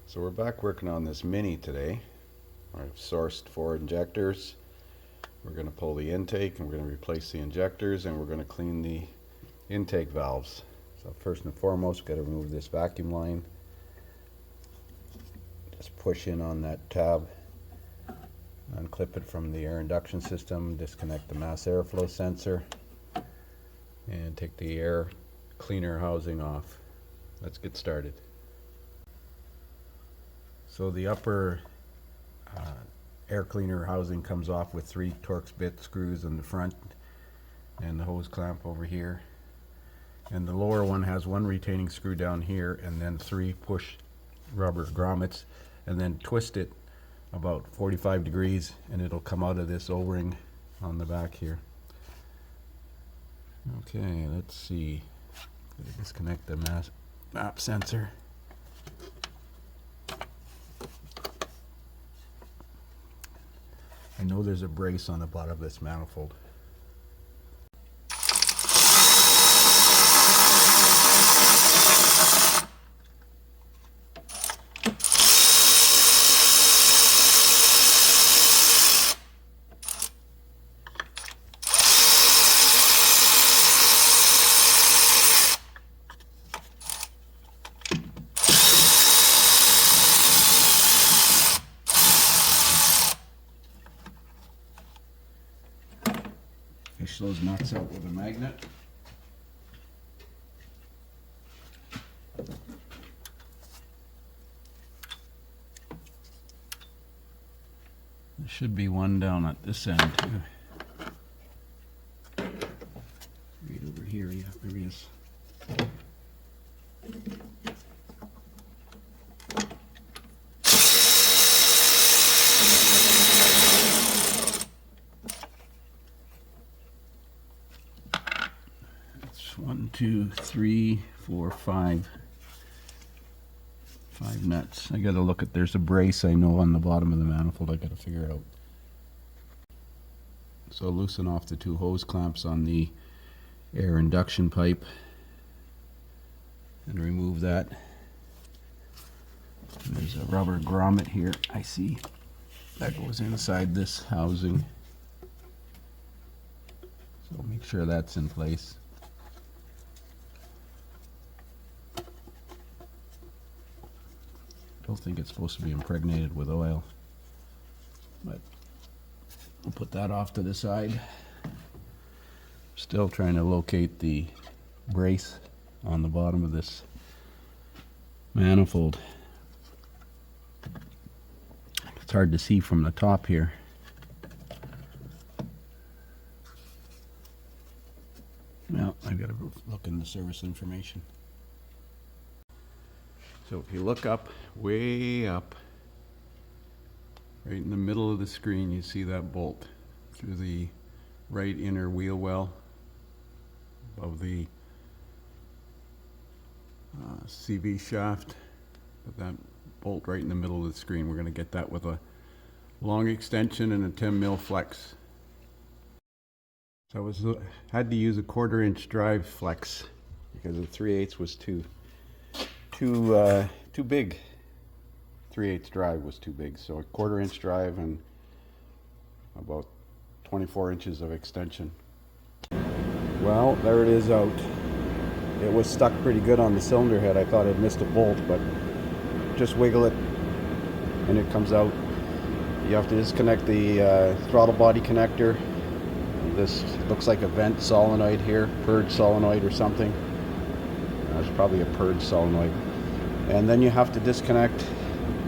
So we're back working on this Mini today. I've sourced 4 injectors. We're going to pull the intake and we're going to replace the injectors and we're going to clean the intake valves. So first and foremost, we've got to remove this vacuum line. Just push in on that tab, unclip it from the air induction system, disconnect the mass airflow sensor, and take the air cleaner housing off. Let's get started. So the upper air cleaner housing comes off with 3 Torx bit screws in the front and the hose clamp over here. And the lower one has 1 retaining screw down here and then 3 push rubber grommets, and then twist it about 45 degrees and it'll come out of this O-ring on the back here. Okay, let's see. Disconnect the map sensor. I know there's a brace on the bottom of this manifold. Fish those nuts out with a magnet. There should be one down at this end too. Right over here, yeah, there he is. That's 1, 2, 3, 4, 5. 5 nuts. I gotta look at, there's a brace I know on the bottom of the manifold I gotta figure out. So loosen off the 2 hose clamps on the air induction pipe and remove that. And there's a rubber grommet here, I see, that goes inside this housing. So make sure that's in place. Don't think it's supposed to be impregnated with oil, but we'll put that off to the side. Still trying to locate the brace on the bottom of this manifold. It's hard to see from the top here. Well, I've got to look in the service information. So if you look up, way up, right in the middle of the screen, you see that bolt through the right inner wheel well of the CV shaft. Put that bolt right in the middle of the screen. We're going to get that with a long extension and a 10 mil flex. So I had to use a 1/4 inch drive flex because the 3/8 was too big. 3/8 drive was too big, so a 1/4 inch drive and about 24 inches of extension. Well, there it is out. It was stuck pretty good on the cylinder head. I thought I'd missed a bolt, but just wiggle it and it comes out. You have to disconnect the throttle body connector. This looks like a vent solenoid here, purge solenoid or something. It's probably a purge solenoid. And then you have to disconnect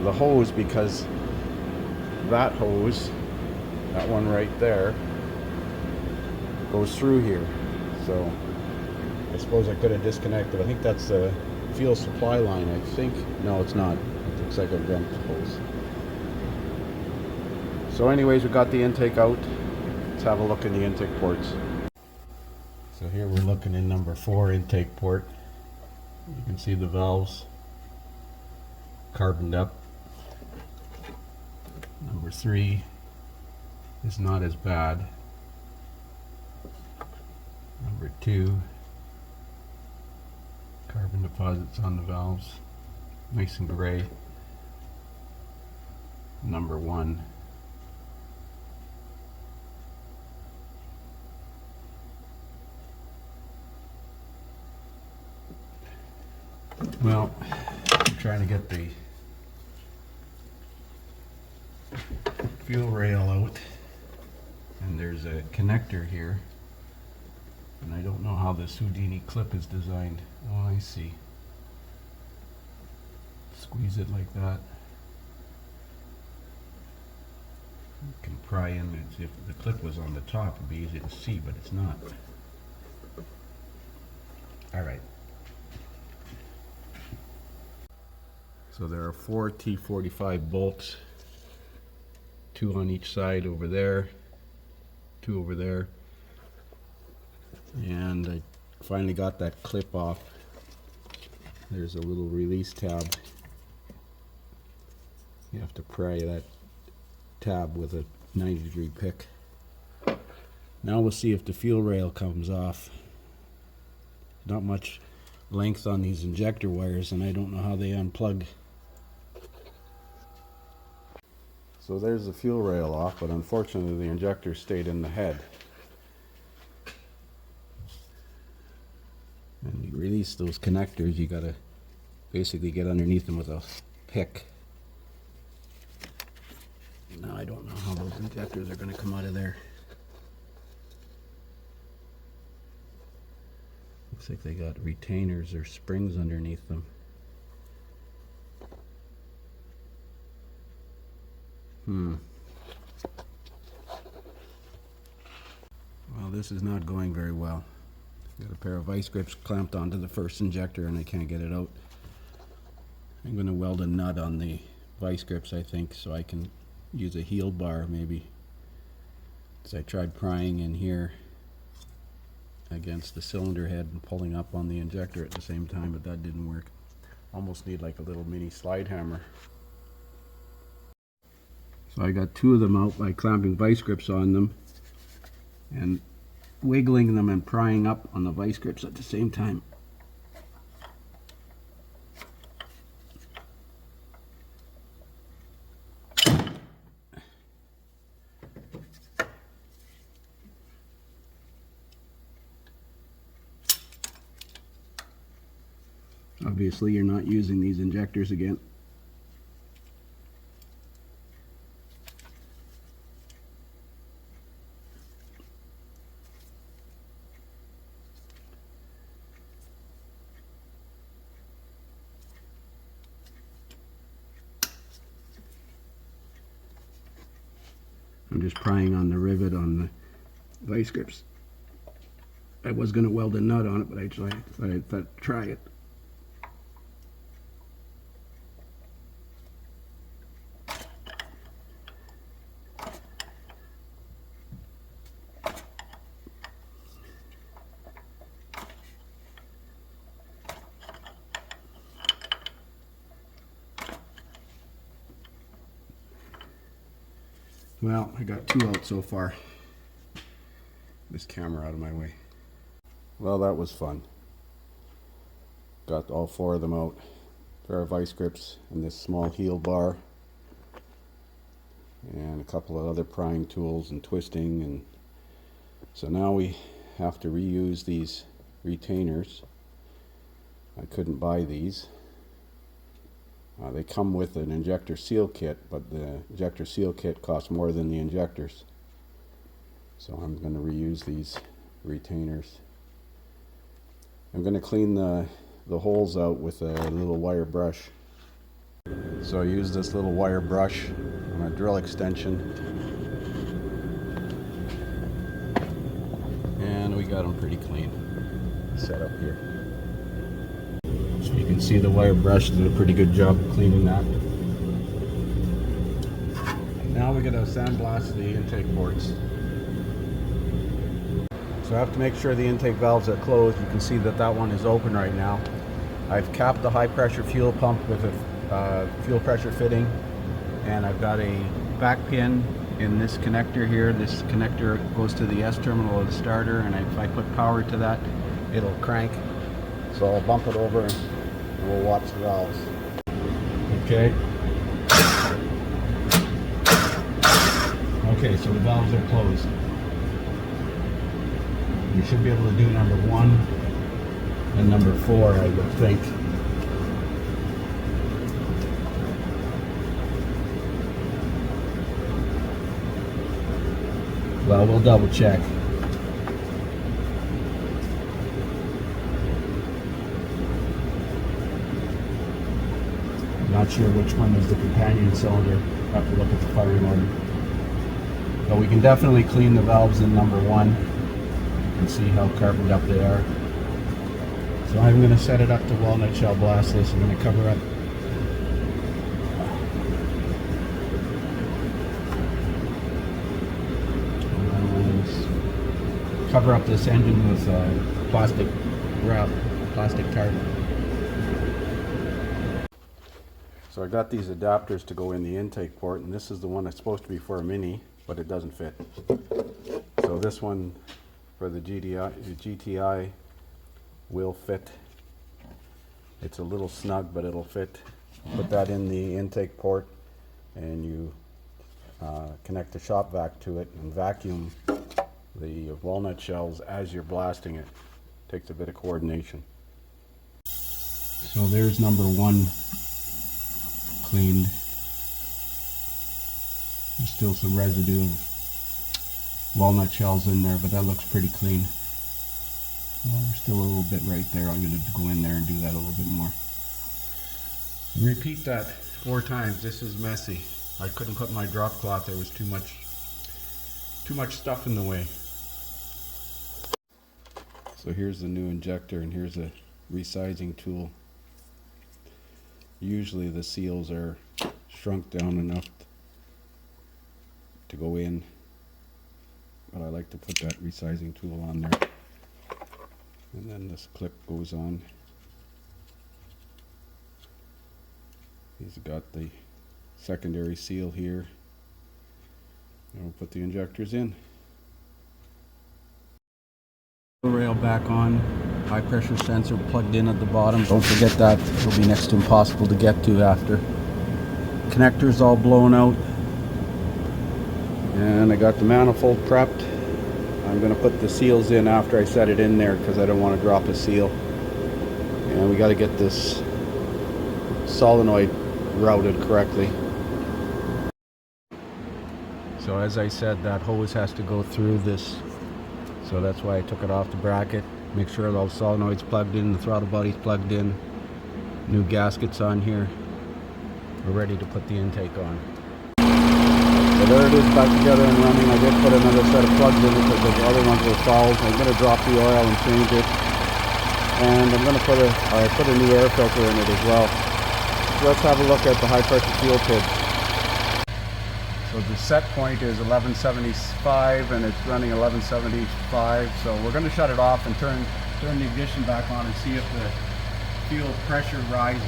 the hose because that hose, that one right there, goes through here. So I suppose I could have disconnected. I think that's the fuel supply line, I think. No, it's not. It looks like a vent hose. So anyways, we got the intake out. Let's have a look in the intake ports. So here we're looking in number 4 intake port. You can see the valves carboned up. Number 3 is not as bad. Number 2, carbon deposits on the valves, nice and gray. number 1. Well, I'm trying to get the fuel rail out, and there's a connector here, and I don't know how this Houdini clip is designed. Oh, I see. Squeeze it like that. You can pry in. If the clip was on the top, it'd be easy to see, but it's not. Alright. So there are 4 T45 bolts, 2 on each side over there, 2 over there, and I finally got that clip off. There's a little release tab. You have to pry that tab with a 90-degree pick. Now we'll see if the fuel rail comes off. Not much length on these injector wires, and I don't know how they unplug. So there's the fuel rail off, but unfortunately the injector stayed in the head. And you release those connectors, you gotta basically get underneath them with a pick. Now I don't know how those injectors are gonna come out of there. Looks like they got retainers or springs underneath them. Well, this is not going very well. Got a pair of vice grips clamped onto the first injector and I can't get it out. I'm going to weld a nut on the vice grips, I think, so I can use a heel bar maybe. Because I tried prying in here against the cylinder head and pulling up on the injector at the same time, but that didn't work. Almost need like a little mini slide hammer. So I got 2 of them out by clamping vice grips on them and wiggling them and prying up on the vice grips at the same time. Obviously you're not using these injectors again. I'm just prying on the rivet on the vice grips. I was going to weld a nut on it, but I thought I'd try it. Well, I got 2 out so far. This camera out of my way. Well, that was fun. Got all 4 of them out. Pair of vice grips and this small heel bar. And a couple of other prying tools and twisting. And so now we have to reuse these retainers. I couldn't buy these. They come with an injector seal kit, but the injector seal kit costs more than the injectors. So I'm going to reuse these retainers. I'm going to clean the holes out with a little wire brush. So I use this little wire brush on a drill extension. And we got them pretty clean set up here. So you can see the wire brush did a pretty good job cleaning that. Now we're going to sandblast the intake ports. So I have to make sure the intake valves are closed. You can see that that one is open right now. I've capped the high pressure fuel pump with a fuel pressure fitting, and I've got a back pin in this connector here. This connector goes to the S terminal of the starter, and if I put power to that, it'll crank. So I'll bump it over and we'll watch the valves. Okay. Okay, so the valves are closed. You should be able to do number 1 and number 4, I would think. Well, we'll double check. I'm not sure which one is the companion cylinder. I'll have to look at the firing order. But we can definitely clean the valves in number 1 and see how carved up they are. So I'm going to set it up to walnut shell blastless. I'm going to cover up this engine with plastic wrap, plastic tarp. So I got these adapters to go in the intake port, and this is the one that's supposed to be for a Mini, but it doesn't fit. So this one for the GTI will fit. It's a little snug, but it'll fit. Put that in the intake port, and you connect the shop vac to it and vacuum the walnut shells as you're blasting it. Takes a bit of coordination. So there's number 1 cleaned. There's still some residue of walnut shells in there, but that looks pretty clean. Well, there's still a little bit right there. I'm going to go in there and do that a little bit more. Repeat that 4 times. This is messy. I couldn't put my drop cloth. There was too much stuff in the way. So here's the new injector, and here's a resizing tool. Usually the seals are shrunk down enough to go in, but I like to put that resizing tool on there. And then this clip goes on. He's got the secondary seal here. And we'll put the injectors in. Rail back on, high pressure sensor plugged in at the bottom. Don't forget that, it'll be next to impossible to get to after. Connectors all blown out, and I got the manifold prepped. I'm going to put the seals in after I set it in there because I don't want to drop a seal. And we got to get this solenoid routed correctly. So as I said, that hose has to go through this. So that's why I took it off the bracket. Make sure those solenoids plugged in, the throttle body's plugged in. New gaskets on here. We're ready to put the intake on. So there it is, back together and running. I did put another set of plugs in because the other ones were fouled. I'm going to drop the oil and change it. And I'm going to put a new air filter in it as well. So let's have a look at the high pressure fuel pid. So the set point is 1175 and it's running 1175. So we're going to shut it off and turn the ignition back on and see if the fuel pressure rises.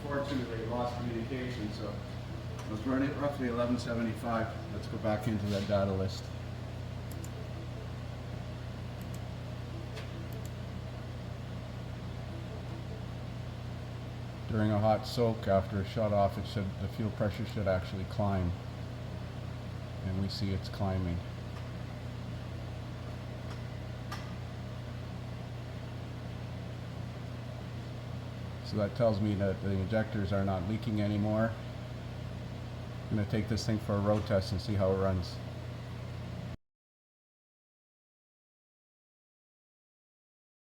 Unfortunately, lost communication, so it was running roughly 1175. Let's go back into that data list. During a hot soak after a shut off, the fuel pressure should actually climb, and we see it's climbing. So that tells me that the injectors are not leaking anymore. I'm going to take this thing for a road test and see how it runs.